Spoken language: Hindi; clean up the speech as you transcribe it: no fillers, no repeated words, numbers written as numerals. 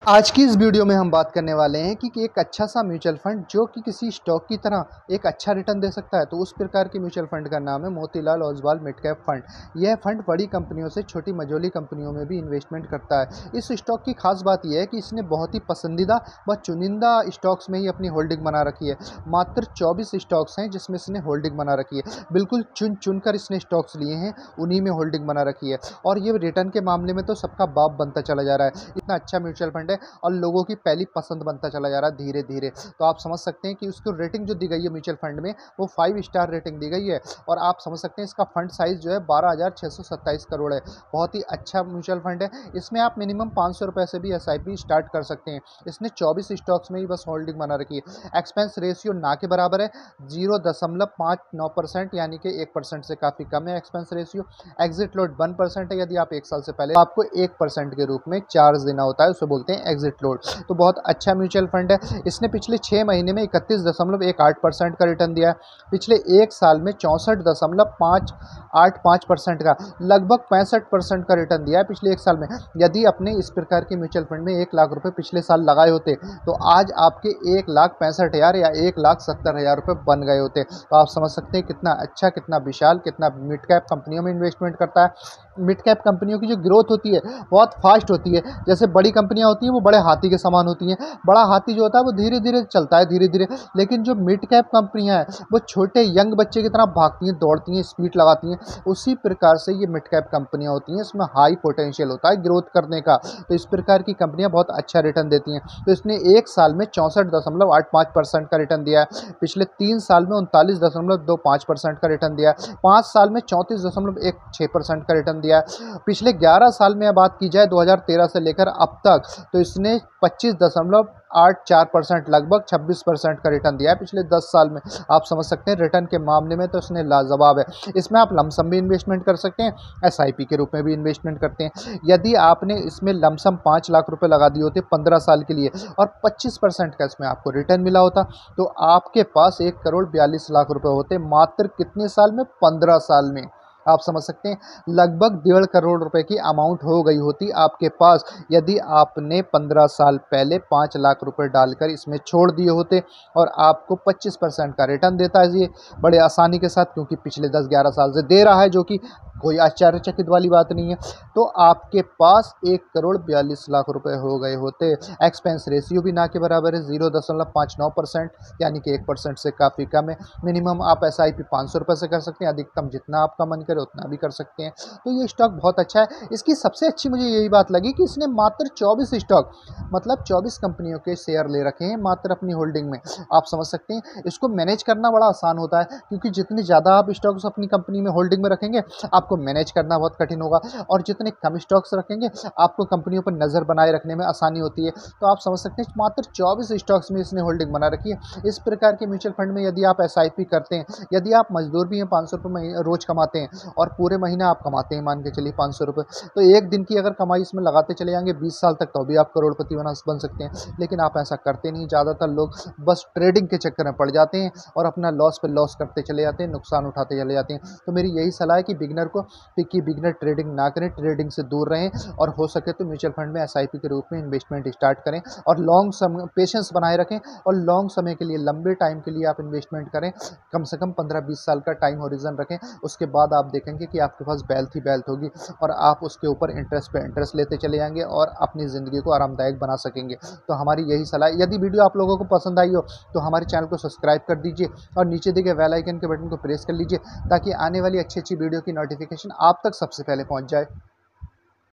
आज की इस वीडियो में हम बात करने वाले हैं कि एक अच्छा सा म्यूचुअल फंड जो कि किसी स्टॉक की तरह एक अच्छा रिटर्न दे सकता है। तो उस प्रकार के म्यूचुअल फंड का नाम है Motilal Oswal mid cap fund. यह फंड बड़ी कंपनियों से छोटी मझोली कंपनियों में भी इन्वेस्टमेंट करता है। इस स्टॉक की खास बात यह है कि इसने बहुत ही पसंदीदा व चुनिंदा स्टॉक्स में ही अपनी होल्डिंग बना रखी है। मात्र 24 स्टॉक्स हैं जिसमें इसने होल्डिंग बना रखी है। बिल्कुल चुन चुन कर इसने स्टॉक्स लिए हैं, उन्हीं में होल्डिंग बना रखी है। और ये रिटर्न के मामले में तो सबका बाप बनता चला जा रहा है। इतना अच्छा म्यूचुअल फंड है और लोगों की पहली पसंद बनता चला जा रहा है धीरे धीरे। तो आप समझ सकते हैं कि उसको रेटिंग जो दी गई है म्यूचुअल फंड में, वो 5 स्टार रेटिंग दी गई है। और आप समझ सकते हैं इसका फंड साइज जो है 12,627 करोड़ है। बहुत ही अच्छा म्यूचुअल फंड है। इसमें आप मिनिमम 500 रुपये से भी SIP स्टार्ट कर सकते हैं। इसने 24 स्टॉक्स में ही बस होल्डिंग बना रखी है। एक्सपेंस रेशियो ना के बराबर है, 0.59%, यानी कि 1% से काफ़ी कम है एक्सपेंस रेशियो। एग्जिट लोड 1% है। यदि आप 1 साल से पहले, आपको 1% के रूप में चार्ज देना होता है, उसे बोलते हैं एग्जिट लोड। तो बहुत अच्छा म्यूचुअल फंड है। इसने पिछले 6 महीने में 31.18% का रिटर्न दिया है। पिछले 1 साल में 64.585% का, लगभग 65% का रिटर्न दिया है पिछले 1 साल में। यदि अपने इस प्रकार के म्यूचुअल फंड में 1 लाख रुपए पिछले साल लगाए होते तो आज आपके 1,65,000 या 1,70,000 रुपये बन गए होते। तो आप समझ सकते हैं कितना अच्छा, कितना विशाल, कितना मिड कैप कंपनियों में इन्वेस्टमेंट करता है। मिड कैप कंपनियों की जो ग्रोथ होती है बहुत फास्ट होती है। जैसे बड़ी कंपनियां होती हैं वो बड़े हाथी के समान होती हैं। बड़ा हाथी जो होता है वो धीरे धीरे चलता है, धीरे धीरे। लेकिन जो मिड कैप कंपनियां हैं वो छोटे यंग बच्चे की तरह भागती हैं, दौड़ती हैं, स्पीड लगाती हैं। उसी प्रकार से ये मिड कैप कंपनियां होती हैं। इसमें हाई पोटेंशियल होता है ग्रोथ करने का। तो इस प्रकार की कंपनियां बहुत अच्छा रिटर्न देती हैं। तो इसने 1 साल में 64.85% का रिटर्न दिया है। पिछले 3 साल में 39.25% का रिटर्न दिया है। 5 साल में 34.16% का रिटर्न दिया है। पिछले 11 साल में बात की जाए 2013 से लेकर अब तक, तो इसने 25.84%, लगभग 26% का रिटर्न दिया है पिछले 10 साल में। आप समझ सकते हैं रिटर्न के मामले में तो इसने लाजवाब है। इसमें आप लमसम भी इन्वेस्टमेंट कर सकते हैं, SIP के रूप में भी इन्वेस्टमेंट करते हैं। यदि आपने इसमें लमसम 5 लाख रुपए लगा दिए होते 15 साल के लिए और 25% का इसमें आपको रिटर्न मिला होता, तो आपके पास 1,42,00,000 रुपए होते। मात्र कितने साल में? 15 साल में। आप समझ सकते हैं लगभग 1.5 करोड़ रुपए की अमाउंट हो गई होती आपके पास, यदि आपने 15 साल पहले 5 लाख रुपए डालकर इसमें छोड़ दिए होते। और आपको 25% का रिटर्न देता है ये बड़े आसानी के साथ, क्योंकि पिछले 10-11 साल से दे रहा है, जो कि कोई आश्चर्यचकित वाली बात नहीं है। तो आपके पास 1,42,00,000 रुपए हो गए होते। एक्सपेंस रेशियो भी ना के बराबर है, 0.59%, यानी कि 1% से काफ़ी कम है। मिनिमम आप SIP 500 रुपये से कर सकते हैं, अधिकतम जितना आपका मन करे उतना भी कर सकते हैं। तो ये स्टॉक बहुत अच्छा है। इसकी सबसे अच्छी मुझे यही बात लगी कि इसने मात्र 24 स्टॉक, मतलब 24 कंपनियों के शेयर ले रखे हैं मात्र अपनी होल्डिंग में। आप समझ सकते हैं इसको मैनेज करना बड़ा आसान होता है, क्योंकि जितने ज़्यादा आप स्टॉक्स अपनी कंपनी में होल्डिंग में रखेंगे आपको मैनेज करना बहुत कठिन होगा, और जितने कम स्टॉक्स रखेंगे आपको कंपनियों पर नज़र बनाए रखने में आसानी होती है। तो आप समझ सकते हैं मात्र 24 स्टॉक्स में इसने होल्डिंग बना रखी है। इस प्रकार के म्यूचुअल फंड में यदि आप SIP करते हैं, यदि आप मजदूर भी हैं, 500 रुपये रोज़ कमाते हैं और पूरे महीने आप कमाते हैं मान के चलिए 500 रुपये, तो एक दिन की अगर कमाई इसमें लगाते चले जाएंगे 20 साल तक, तो भी आप करोड़पति बन सकते हैं। लेकिन आप ऐसा करते नहीं। ज़्यादातर लोग बस ट्रेडिंग के चक्कर में पड़ जाते हैं और अपना लॉस पे लॉस करते चले जाते हैं, नुकसान उठाते चले जाते हैं। तो मेरी यही सलाह है कि बिगिनर ट्रेडिंग ना करें, ट्रेडिंग से दूर रहें, और हो सके तो म्यूचुअल फंड में SIP के रूप में इन्वेस्टमेंट स्टार्ट करें, और लॉन्ग समय पेशेंस बनाए रखें, और लॉन्ग समय के लिए, लंबे टाइम के लिए आप इन्वेस्टमेंट करें। कम से कम 15-20 साल का टाइम होरिजन रखें। उसके बाद आप देखेंगे कि आपके पास वेल्थ ही वेल्थ होगी, और आप उसके ऊपर इंटरेस्ट पे इंटरेस्ट लेते चले जाएंगे और अपनी ज़िंदगी को आरामदायक बना सकेंगे। तो हमारी यही सलाह है। यदि वीडियो आप लोगों को पसंद आई हो तो हमारे चैनल को सब्सक्राइब कर दीजिए, और नीचे दिए गए बेल आइकन के बटन को प्रेस कर लीजिए, ताकि आने वाली अच्छी अच्छी वीडियो की नोटिफिकेशन आप तक सबसे पहले पहुंच जाए।